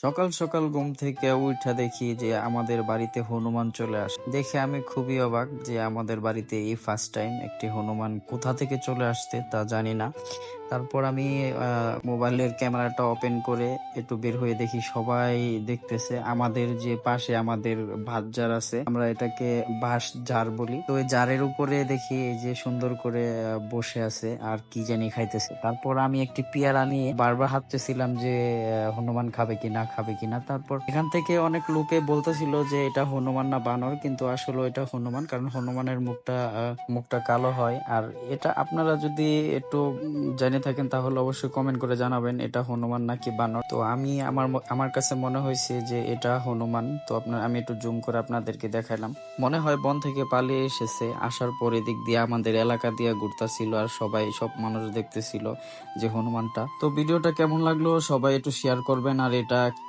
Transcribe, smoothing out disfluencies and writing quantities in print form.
সকাল সকাল ঘুম থেকে উঠা দেখি যে আমাদের বাড়িতে হনুমান চলে আসে। দেখে আমি খুবই অবাক যে আমাদের বাড়িতে এই ফার্স্ট টাইম একটি হনুমান কোথা থেকে চলে আসছে তা জানি না। তারপর আমি মোবাইলের ক্যামেরাটা ওপেন করে একটু বের হয়ে দেখি সবাই দেখতেছে। আমাদের যে পাশে আমাদের ভাত জার আছে, আমরা এটাকে বাঁশ জার বলি। তো ওই জারের উপরে দেখি এই যে সুন্দর করে বসে আছে আর কি জানি খাইতেছে। তারপর আমি একটি পেয়ারা নিয়ে বারবার হাঁটতেছিলাম যে হনুমান খাবে কিনা খাবে কিনা। তারপর এখান থেকে অনেক লোকে বলতেছিল যে এটা হনুমান না বানর, কিন্তু আসলে এটা হনুমান, কারণ হনুমানের মুখটা কালো হয়। আর এটা আপনারা যদি একটু জেনে থাকেন তাহলে অবশ্যই কমেন্ট করে জানাবেন এটা হনুমান নাকি বানর। তো আমি আমার কাছে মনে হয়েছে যে এটা হনুমান। তো আমি একটু জুম করে আপনাদেরকে দেখাইলাম। মনে হয় বন থেকে পালিয়ে এসেছে, আসার পর এদিক দিয়ে আমাদের এলাকা দিয়ে ঘুরতাছিল আর সব মানুষ দেখতেছিল যে হনুমানটা। তো ভিডিওটা কেমন লাগলো সবাই একটু শেয়ার করবেন। আর এটা